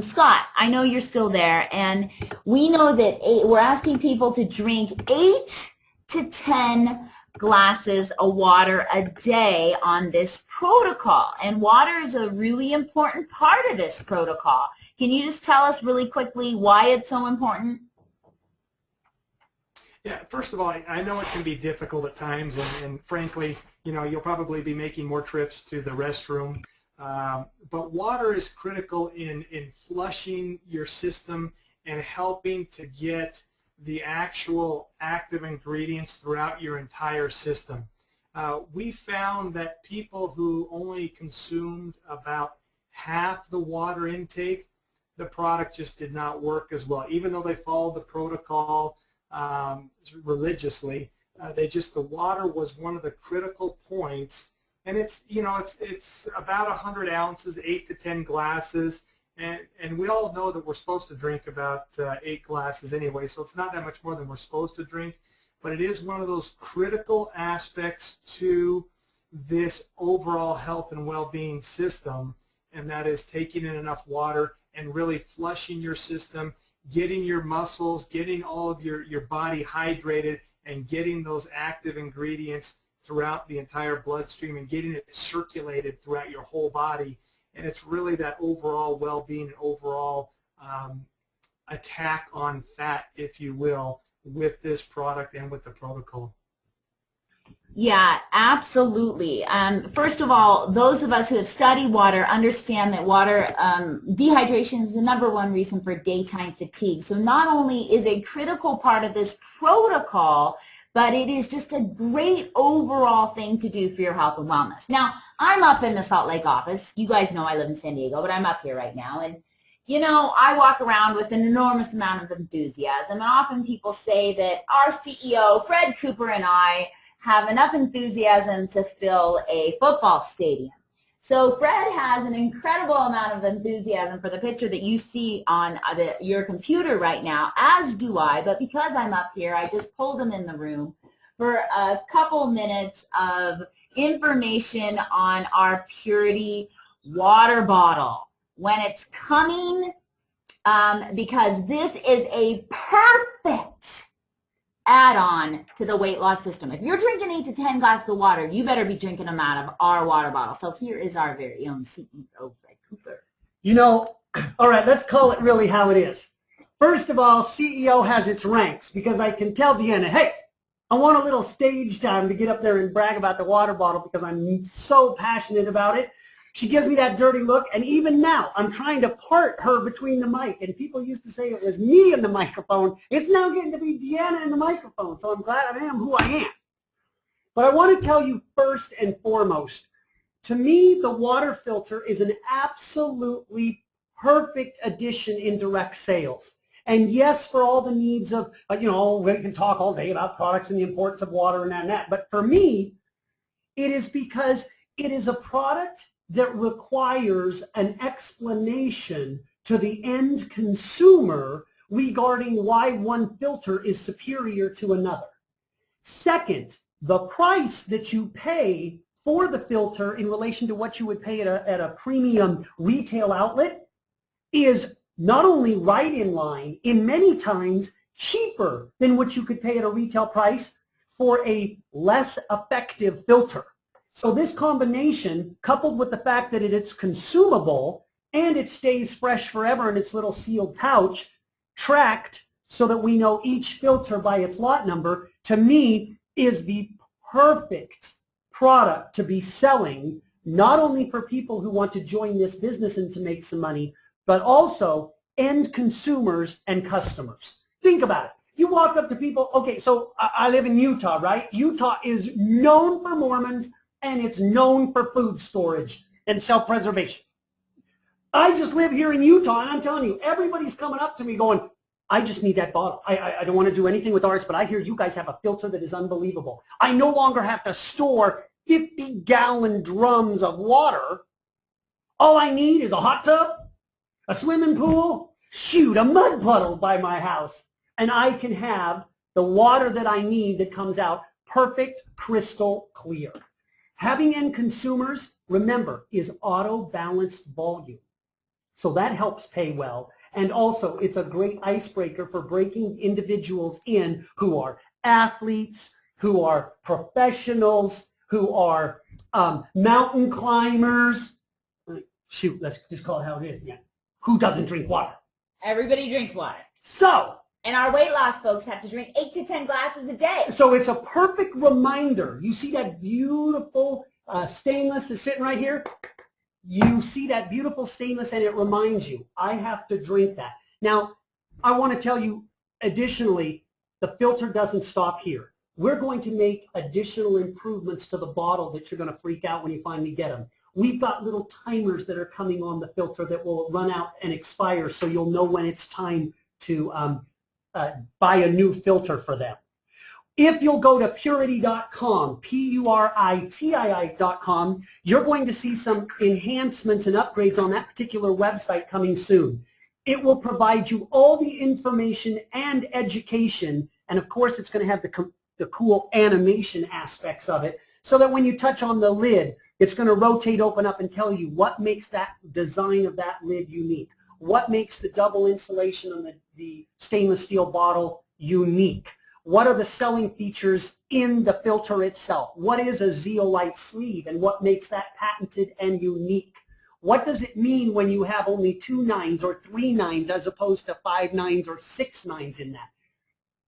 Scott, I know you're still there, and we know that we're asking people to drink 8 to 10 glasses of water a day on this protocol, and water is a really important part of this protocol. Can you just tell us really quickly why it's so important? Yeah, first of all, I know it can be difficult at times, and frankly, you'll probably be making more trips to the restroom, but water is critical in flushing your system and helping to get the actual active ingredients throughout your entire system. We found that people who only consumed about half the water intake, the product just did not work as well. Even though they followed the protocol religiously, the water was one of the critical points. And it's about 100 ounces, 8 to 10 glasses. And we all know that we're supposed to drink about 8 glasses anyway, so it's not that much more than we're supposed to drink. But it is one of those critical aspects to this overall health and well-being system, and that is taking in enough water and really flushing your system, getting your muscles, getting all of your body hydrated, and getting those active ingredients throughout the entire bloodstream and getting it circulated throughout your whole body. And it's really that overall well-being and overall attack on fat, if you will, with this product and with the protocol. Yeah, absolutely. First of all, those of us who have studied water understand that water dehydration is the #1 reason for daytime fatigue. So not only is a critical part of this protocol, but it is just a great overall thing to do for your health and wellness. Now, I'm up in the Salt Lake office. You guys know I live in San Diego, but I'm up here right now. And, you know, I walk around with an enormous amount of enthusiasm. And often people say that our CEO, Fred Cooper, and I have enough enthusiasm to fill a football stadium. So Fred has an incredible amount of enthusiasm for the picture that you see on your computer right now, as do I, but because I'm up here, I just pulled him in the room for a couple minutes of information on our Purity water bottle. When it's coming, because this is a perfect add-on to the weight loss system. If you're drinking 8 to 10 glasses of water, you better be drinking them out of our water bottle. So here is our very own CEO, Fred Cooper. You know, all right, let's call it really how it is. First of all, CEO has its ranks because I can tell Deanna, hey, I want a little stage time to get up there and brag about the water bottle because I'm so passionate about it. She gives me that dirty look, and even now, I'm trying to part her between the mic, and people used to say it was me and the microphone. It's now getting to be Deanna and the microphone, so I'm glad I am who I am. But I want to tell you first and foremost, to me, the water filter is an absolutely perfect addition in direct sales. And yes, for all the needs of, you know, we can talk all day about products and the importance of water and that. But for me, it is because it is a product that requires an explanation to the end consumer regarding why one filter is superior to another. Second, the price that you pay for the filter in relation to what you would pay at a premium retail outlet is not only right in line, in many times cheaper than what you could pay at a retail price for a less effective filter. So this combination, coupled with the fact that it's consumable and it stays fresh forever in its little sealed pouch, tracked so that we know each filter by its lot number, to me is the perfect product to be selling, not only for people who want to join this business and to make some money, but also end consumers and customers. Think about it. You walk up to people, okay, so I live in Utah, right? Utah is known for Mormons, and it's known for food storage and self-preservation. I just live here in Utah, and I'm telling you, everybody's coming up to me going, I just need that bottle. I don't want to do anything with ours, but I hear you guys have a filter that is unbelievable. I no longer have to store 50-gallon drums of water. All I need is a hot tub, a swimming pool, shoot, a mud puddle by my house, and I can have the water that I need that comes out perfect, crystal clear. Having end consumers, remember, is auto-balanced volume. So that helps pay well. And also, it's a great icebreaker for breaking individuals in who are athletes, who are professionals, who are mountain climbers. Shoot, let's just call it how it is. Yeah. Who doesn't drink water? Everybody drinks water. So, and our weight loss folks have to drink 8 to 10 glasses a day. So it's a perfect reminder. You see that beautiful stainless is sitting right here? You see that beautiful stainless and it reminds you, I have to drink that. Now, I want to tell you additionally, the filter doesn't stop here. We're going to make additional improvements to the bottle that you're going to freak out when you finally get them. We've got little timers that are coming on the filter that will run out and expire so you'll know when it's time to buy a new filter for them. If you'll go to purity.com, Puritii.com, you're going to see some enhancements and upgrades on that particular website coming soon. It will provide you all the information and education, and of course it's going to have the cool animation aspects of it, so that when you touch on the lid, it's going to rotate, open up, and tell you what makes that design of that lid unique. What makes the double insulation on the stainless steel bottle unique? What are the selling features in the filter itself? What is a zeolite sleeve and what makes that patented and unique? What does it mean when you have only 2 nines or 3 nines as opposed to 5 nines or 6 nines in that?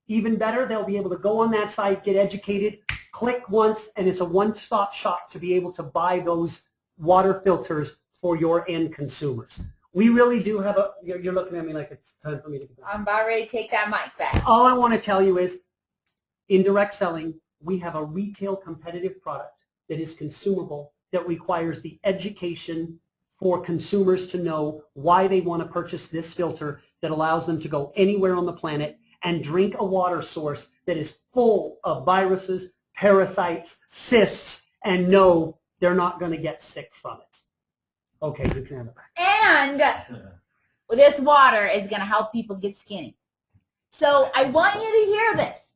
Even better, they'll be able to go on that site, get educated, click once, and it's a one-stop shop to be able to buy those water filters for your end consumers. We really do have a, you're looking at me like it's time for me to go. I'm about ready to take that mic back. All I want to tell you is, in direct selling, we have a retail competitive product that is consumable, that requires the education for consumers to know why they want to purchase this filter that allows them to go anywhere on the planet and drink a water source that is full of viruses, parasites, cysts, and know they're not going to get sick from it. Okay, you can have it back. And this water is going to help people get skinny. So I want you to hear this.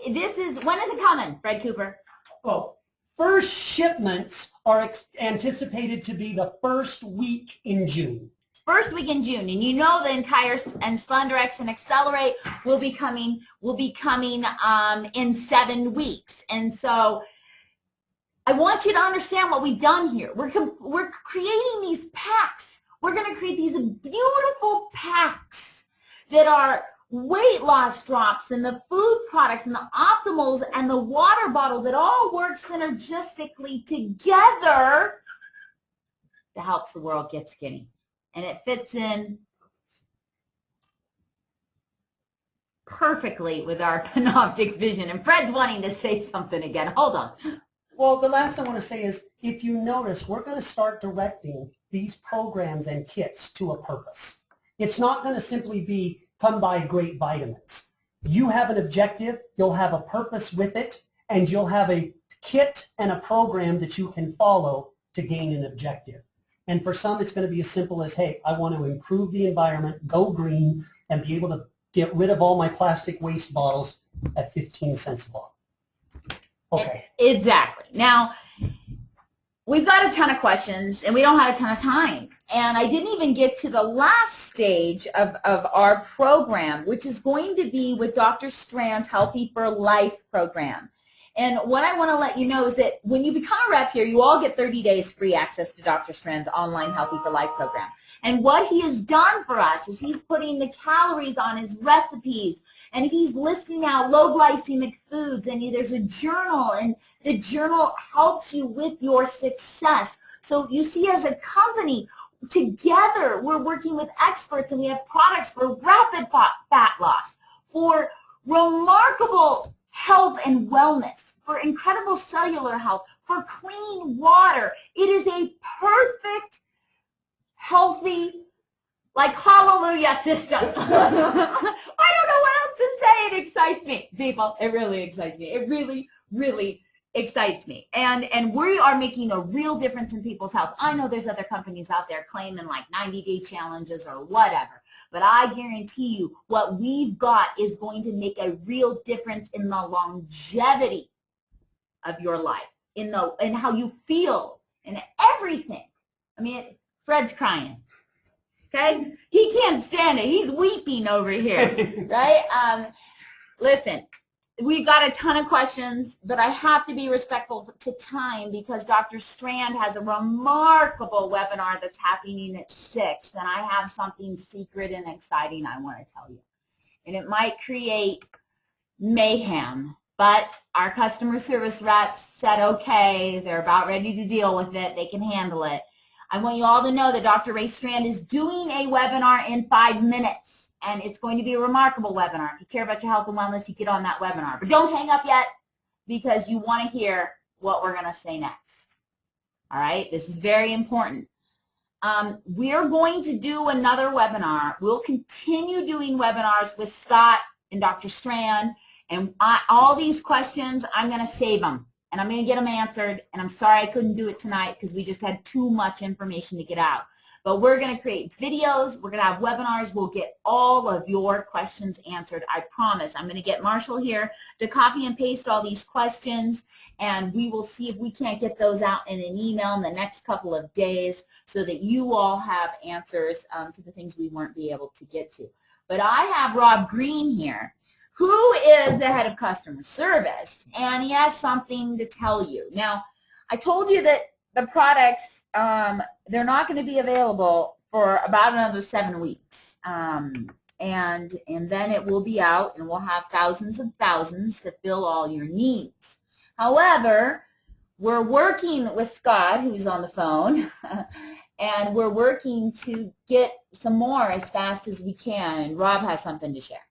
This is, when is it coming, Fred Cooper? Well, first shipments are anticipated to be the first week in June. First week in June, and you know the entire and SlenderX and Accelerate will be coming in 7 weeks. And so I want you to understand what we've done here. We're creating these packs. We're going to create these beautiful packs that are weight loss drops and the food products and the optimals and the water bottle that all work synergistically together to help the world get skinny. And it fits in perfectly with our Panoptic vision. And Fred's wanting to say something again. Hold on. Well, the last thing I want to say is, if you notice, we're going to start directing these programs and kits to a purpose. It's not going to simply be come buy great vitamins. You have an objective, you'll have a purpose with it, and you'll have a kit and a program that you can follow to gain an objective. And for some, it's going to be as simple as, hey, I want to improve the environment, go green, and be able to get rid of all my plastic waste bottles at 15 cents a bottle. Okay. Exactly. Now, we've got a ton of questions, and we don't have a ton of time. And I didn't even get to the last stage of our program, which is going to be with Dr. Strand's Healthy for Life program. And what I want to let you know is that when you become a rep here, you all get 30 days free access to Dr. Strand's online Healthy for Life program. And what he has done for us is he's putting the calories on his recipes, and he's listing out low glycemic foods, and there's a journal, and the journal helps you with your success. So you see, as a company, together we're working with experts, and we have products for rapid fat loss, for remarkable health and wellness, for incredible cellular health, for clean water. It is a perfect, healthy, like, hallelujah system. I don't know what else to say. It excites me, people. It really excites me. It really, really excites me. And we are making a real difference in people's health. I know there's other companies out there claiming like 90-day challenges or whatever, but I guarantee you what we've got is going to make a real difference in the longevity of your life, in how you feel, in everything. I mean, Fred's crying. Okay? He can't stand it. He's weeping over here, right? Listen, we've got a ton of questions, but I have to be respectful to time because Dr. Strand has a remarkable webinar that's happening at 6, and I have something secret and exciting I want to tell you. And it might create mayhem, but our customer service reps said, okay, they're about ready to deal with it. They can handle it. I want you all to know that Dr. Ray Strand is doing a webinar in 5 minutes, and it's going to be a remarkable webinar. If you care about your health and wellness, you get on that webinar. But don't hang up yet because you want to hear what we're going to say next. All right? This is very important. We're going to do another webinar. We'll continue doing webinars with Scott and Dr. Strand, and all these questions, I'm going to save them. and I'm going to get them answered, and I'm sorry I couldn't do it tonight because we just had too much information to get out. But we're going to create videos. We're going to have webinars. We'll get all of your questions answered. I promise. I'm going to get Marshall here to copy and paste all these questions, and we will see if we can't get those out in an email in the next couple of days so that you all have answers to the things we weren't be able to get to. But I have Rob Green here, who is the head of customer service, and he has something to tell you. Now, I told you that the products, they're not going to be available for about another 7 weeks. And then it will be out, and we'll have thousands and thousands to fill all your needs. However, we're working with Scott, who's on the phone, and we're working to get some more as fast as we can. And Rob has something to share.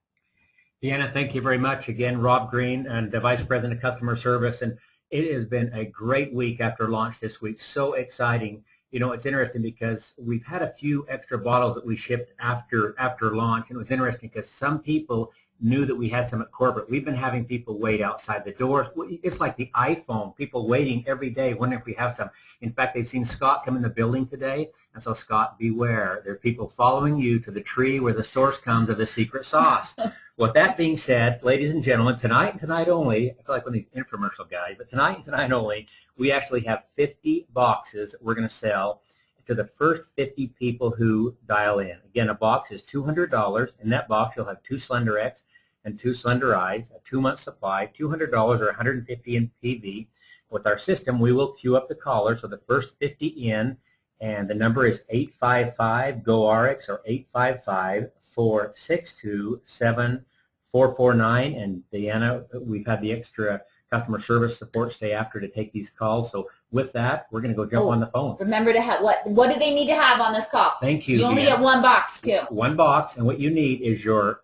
Deanna, thank you very much. Again, Rob Green, and the Vice President of Customer Service. And it has been a great week after launch this week. So exciting. You know, it's interesting because we've had a few extra bottles that we shipped after launch. And it was interesting because some people knew that we had some at corporate. We've been having people wait outside the doors. It's like the iPhone, people waiting every day, wondering if we have some. In fact, they've seen Scott come in the building today. And so, Scott, beware. There are people following you to the tree where the source comes of the secret sauce. With that being said, ladies and gentlemen, tonight and tonight only, I feel like one of these infomercial guys, but tonight and tonight only, we actually have 50 boxes that we're going to sell to the first 50 people who dial in. Again, a box is $200. In that box, you'll have 2 Slender X and 2 Slender Eyes, a 2-month supply, $200 or $150 in PV. With our system, we will queue up the caller, so the first 50 in, and the number is 855-GO-RX or 855-462-7449. And Deanna, we've had the extra customer service support stay after to take these calls. So with that, we're going to go jump on the phone. Remember to have, what do they need to have on this call? Thank you. You only get 1 box, too. 1 box, and what you need is your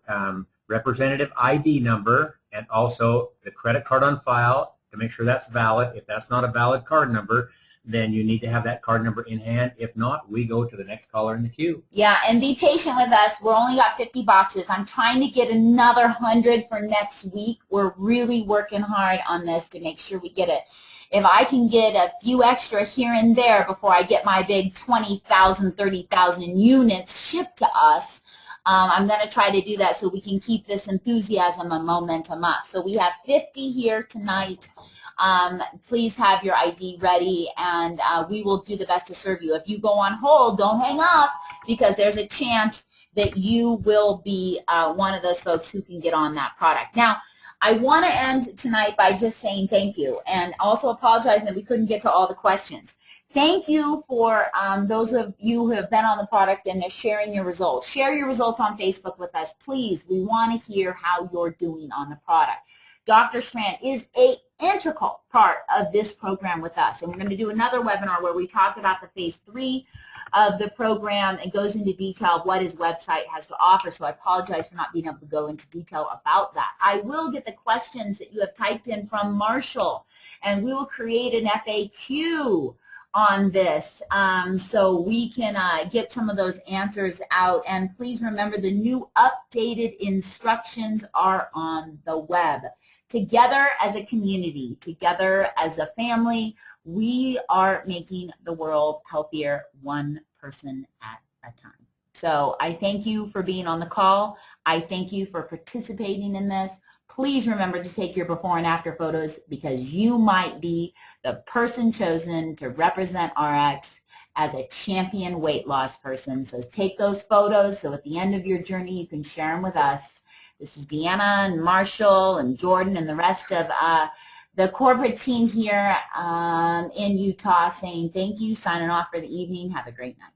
representative ID number and also the credit card on file to make sure that's valid. If that's not a valid card number, then you need to have that card number in hand. If not, we go to the next caller in the queue. Yeah, and be patient with us. We're only got 50 boxes. I'm trying to get another 100 for next week. We're really working hard on this to make sure we get it. If I can get a few extra here and there before I get my big 20,000, 30,000 units shipped to us, I'm going to try to do that so we can keep this enthusiasm and momentum up. So we have 50 here tonight. Please have your ID ready, and we will do the best to serve you. If you go on hold, don't hang up, because there's a chance that you will be one of those folks who can get on that product. Now, I want to end tonight by just saying thank you, and also apologizing that we couldn't get to all the questions. Thank you for those of you who have been on the product and are sharing your results. Share your results on Facebook with us, please. We want to hear how you're doing on the product. Dr. Strand is an integral part of this program with us, and we're going to do another webinar where we talk about the phase 3 of the program and goes into detail of what his website has to offer, so I apologize for not being able to go into detail about that. I will get the questions that you have typed in from Marshall, and we will create an FAQ on this so we can get some of those answers out. And please remember, the new updated instructions are on the web. Together as a community, together as a family, we are making the world healthier, one person at a time. So I thank you for being on the call. I thank you for participating in this. Please remember to take your before and after photos, because you might be the person chosen to represent RX as a champion weight loss person. So take those photos so at the end of your journey you can share them with us. This is Deanna and Marshall and Jordan and the rest of the corporate team here in Utah saying thank you, signing off for the evening. Have a great night.